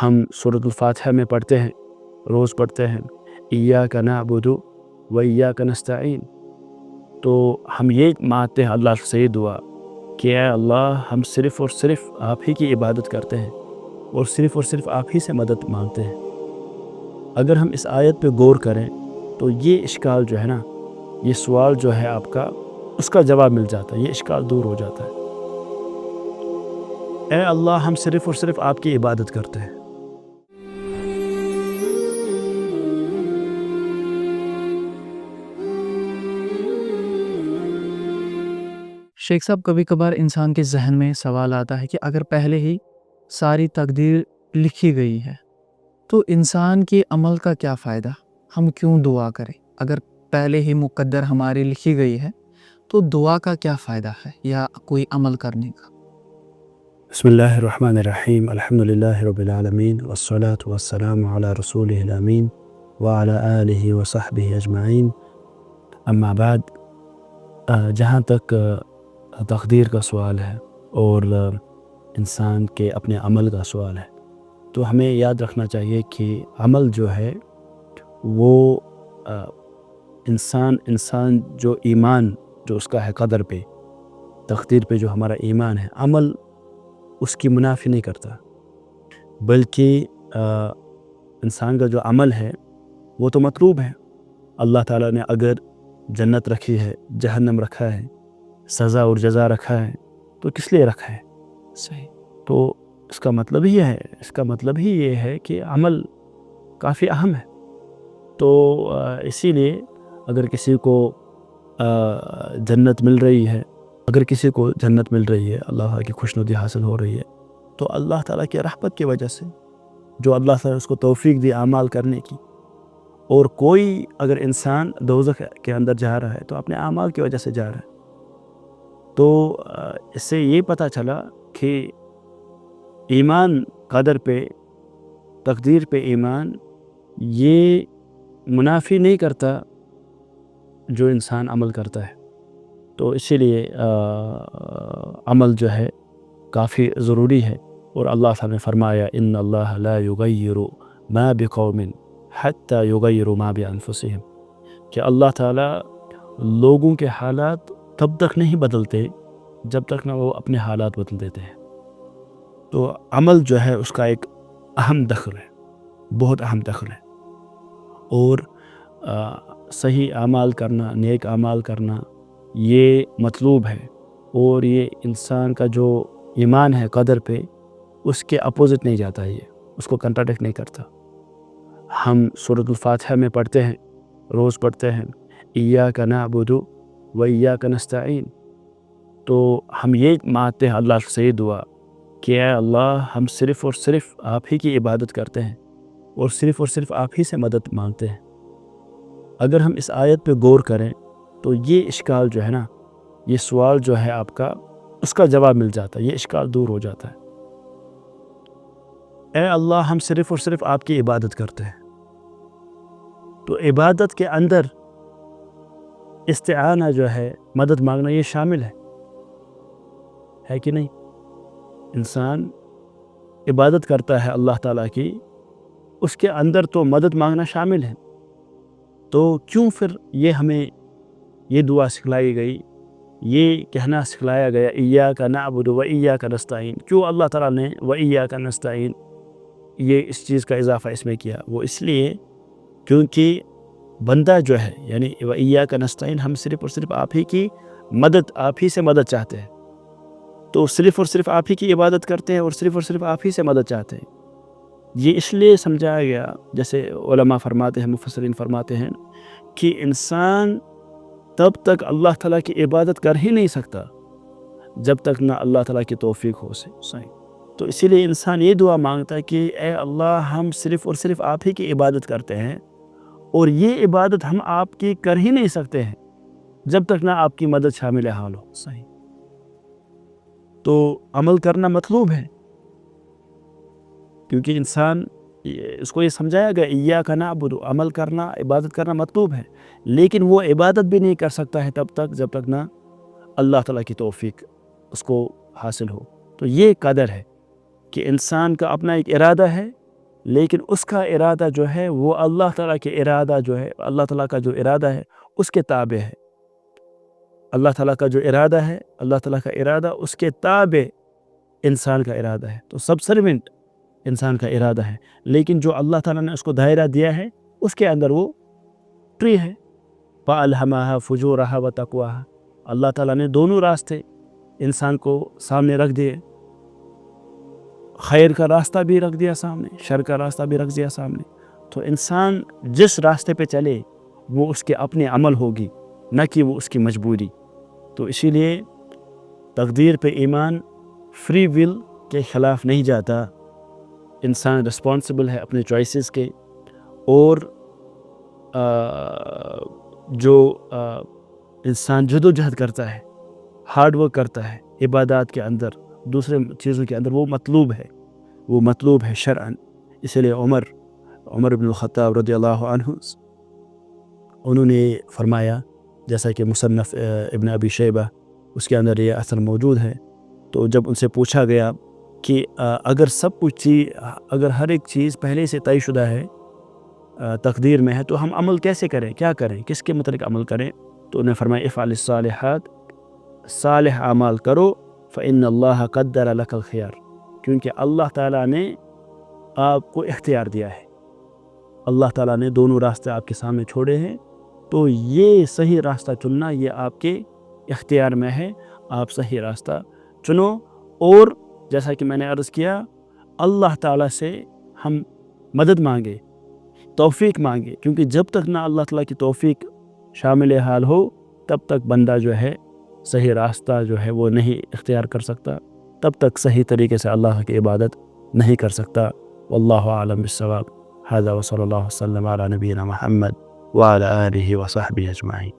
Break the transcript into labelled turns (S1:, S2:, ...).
S1: ہم سورۃ الفاتحہ میں پڑھتے ہیں، روز پڑھتے ہیں ایاک نعبد و ایاک نستعین، تو ہم یہ مانگتے ہیں اللہ سے یہ دعا کہ اے اللہ ہم صرف اور صرف آپ ہی کی عبادت کرتے ہیں اور صرف آپ ہی سے مدد مانگتے ہیں۔ اگر ہم اس آیت پہ غور کریں تو یہ اشکال جو ہے نا، یہ سوال جو ہے آپ کا، اس کا جواب مل جاتا ہے، یہ اشکال دور ہو جاتا ہے۔ اے اللہ ہم صرف اور صرف آپ کی عبادت کرتے ہیں۔
S2: شیخ صاحب، کبھی کبھار انسان کے ذہن میں سوال آتا ہے کہ اگر پہلے ہی ساری تقدیر لکھی گئی ہے تو انسان کے عمل کا کیا فائدہ؟ ہم کیوں دعا کریں؟ اگر پہلے ہی مقدر ہماری لکھی گئی ہے تو دعا کا کیا فائدہ ہے یا کوئی عمل کرنے کا؟
S1: بسم اللہ الرحمن الرحیم، الحمدللہ رب العالمین والصلاة والسلام علی رسولہ الامین وعلی آلہ وصحبہ اجمعین، اما بعد۔ جہاں تک تقدیر کا سوال ہے اور انسان کے اپنے عمل کا سوال ہے، تو ہمیں یاد رکھنا چاہیے کہ عمل جو ہے وہ انسان جو ایمان جو اس کا ہے قدر پہ، تقدیر پہ جو ہمارا ایمان ہے، عمل اس کی منافی نہیں کرتا، بلکہ انسان کا جو عمل ہے وہ تو مطلوب ہے۔ اللہ تعالیٰ نے اگر جنت رکھی ہے، جہنم رکھا ہے، سزا اور جزا رکھا ہے، تو کس لیے رکھا ہے؟
S2: صحیح۔
S1: تو اس کا مطلب ہی یہ ہے کہ عمل کافی اہم ہے۔ تو اسی لیے اگر کسی کو جنت مل رہی ہے، اللہ کی خوشنودی حاصل ہو رہی ہے، تو اللہ تعالیٰ کی رحمت کی وجہ سے، جو اللہ تعالیٰ اس کو توفیق دی اعمال کرنے کی۔ اور کوئی اگر انسان دوزخ کے اندر جا رہا ہے تو اپنے اعمال کی وجہ سے جا رہا ہے۔ تو اس سے یہ پتہ چلا کہ ایمان قدر پہ، تقدیر پہ ایمان یہ منافی نہیں کرتا جو انسان عمل کرتا ہے۔ تو اسی لیے عمل جو ہے کافی ضروری ہے۔ اور اللہ تعالیٰ نے فرمایا ان اللہ لا یغیر ما بقوم حتی یغیروا ما بانفسہم، کہ اللہ تعالیٰ لوگوں کے حالات تب تک نہیں بدلتے جب تک نہ وہ اپنے حالات بدل دیتے ہیں۔ تو عمل جو ہے اس کا ایک اہم دخل ہے، بہت اہم دخل ہے۔ اور صحیح اعمال کرنا، نیک اعمال کرنا یہ مطلوب ہے، اور یہ انسان کا جو ایمان ہے قدر پہ، اس کے اپوزٹ نہیں جاتا، یہ اس کو کنٹراڈکٹ نہیں کرتا۔ ہم سورۃ الفاتحہ میں پڑھتے ہیں، روز پڑھتے ہیں ایاک نعبد و ایاک نستعین، تو ہم یہ مانگتے ہیں اللہ سے یہ دعا کہ اے اللہ ہم صرف اور صرف آپ ہی کی عبادت کرتے ہیں اور صرف آپ ہی سے مدد مانگتے ہیں۔ اگر ہم اس آیت پہ غور کریں تو یہ اشکال جو ہے نا، یہ سوال جو ہے آپ کا، اس کا جواب مل جاتا ہے، یہ اشکال دور ہو جاتا ہے۔ اے اللہ ہم صرف اور صرف آپ کی عبادت کرتے ہیں، تو عبادت کے اندر استعانہ جو ہے، مدد مانگنا، یہ شامل ہے کہ نہیں؟ انسان عبادت کرتا ہے اللہ تعالیٰ کی، اس کے اندر تو مدد مانگنا شامل ہے۔ تو کیوں پھر یہ ہمیں یہ دعا سکھلائی گئی، یہ کہنا سکھلایا گیا ایاک نعبد و ایاک نستعین؟ کیوں اللہ تعالیٰ نے و ایاک نستعین یہ اس چیز کا اضافہ اس میں کیا؟ وہ اس لیے کیونکہ بندہ جو ہے، یعنی و ایاک نستعین، ہم صرف اور صرف آپ ہی کی مدد، آپ ہی سے مدد چاہتے ہیں، تو صرف اور صرف آپ ہی کی عبادت کرتے ہیں اور صرف آپ ہی سے مدد چاہتے ہیں۔ یہ اس لیے سمجھایا گیا، جیسے علماء فرماتے ہیں، مفسرین فرماتے ہیں کہ انسان تب تک اللہ تعالیٰ کی عبادت کر ہی نہیں سکتا جب تک نہ اللہ تعالیٰ کی توفیق ہو سے صحیح۔ تو اسی لیے انسان یہ دعا مانگتا ہے کہ اے اللہ ہم صرف اور صرف آپ ہی کی عبادت کرتے ہیں، اور یہ عبادت ہم آپ کی کر ہی نہیں سکتے ہیں جب تک نہ آپ کی مدد شامل حال ہو صحیح۔ تو عمل کرنا مطلوب ہے، کیونکہ انسان اس کو یہ سمجھایا گیا ایاک نعبد، عمل کرنا، عبادت کرنا مطلوب ہے، لیکن وہ عبادت بھی نہیں کر سکتا ہے تب تک جب تک نہ اللہ تعالیٰ کی توفیق اس کو حاصل ہو۔ تو یہ قدر ہے کہ انسان کا اپنا ایک ارادہ ہے لیکن اس کا ارادہ جو ہے وہ اللہ تعالیٰ کے ارادہ جو ہے، اللہ تعالیٰ کا جو ارادہ ہے اس کے تابع ہے۔ اللہ تعالیٰ کا جو ارادہ ہے، اللہ تعالیٰ کا ارادہ اس کے تابع انسان کا ارادہ ہے، تو سبسروینٹ انسان کا ارادہ ہے۔ لیکن جو اللہ تعالیٰ نے اس کو دائرہ دیا ہے اس کے اندر وہ ٹری ہے۔ فَأَلْهَمَهَا فُجُورَهَا وَتَقْوَاهَا، اللہ تعالیٰ نے دونوں راستے انسان کو سامنے رکھ دیے، خیر کا راستہ بھی رکھ دیا سامنے، شر کا راستہ بھی رکھ دیا سامنے۔ تو انسان جس راستے پہ چلے وہ اس کے اپنے عمل ہوگی، نہ کہ وہ اس کی مجبوری۔ تو اسی لیے تقدیر پہ ایمان فری ول کے خلاف نہیں جاتا، انسان رسپانسبل ہے اپنے چوائسز کے، اور جو انسان جد و جہد کرتا ہے، ہارڈ ورک کرتا ہے عبادات کے اندر، دوسرے چیزوں کے اندر، وہ مطلوب ہے شرعاً۔ اس لیے عمر بن الخطاب رضی اللہ عنہ انہوں نے فرمایا، جیسا کہ مصنف ابن ابی شیبہ اس کے اندر یہ اثر موجود ہے، تو جب ان سے پوچھا گیا کہ اگر ہر ایک چیز پہلے سے طے شدہ ہے، تقدیر میں ہے، تو ہم عمل کیسے کریں، کیا کریں، کس کے متعلق عمل کریں؟ تو انہیں فرمایا افعل الصالحات، صالح اعمال کرو، فإن اللہ قدر لک الخیار، کیونکہ اللہ تعالیٰ نے آپ کو اختیار دیا ہے، اللہ تعالیٰ نے دونوں راستے آپ کے سامنے چھوڑے ہیں، تو یہ صحیح راستہ چننا یہ آپ کے اختیار میں ہے، آپ صحیح راستہ چنو۔ اور جیسا کہ میں نے عرض کیا، اللہ تعالیٰ سے ہم مدد مانگے، توفیق مانگے، کیونکہ جب تک نہ اللہ تعالیٰ کی توفیق شامل حال ہو تب تک بندہ جو ہے صحیح راستہ جو ہے وہ نہیں اختیار کر سکتا، تب تک صحیح طریقے سے اللہ کی عبادت نہیں کر سکتا۔ واللہ اعلم بالصواب۔ ھذا وصلی اللہ وسلم علی نبینا محمد وعلی آلہ وصحبہ اجمعین۔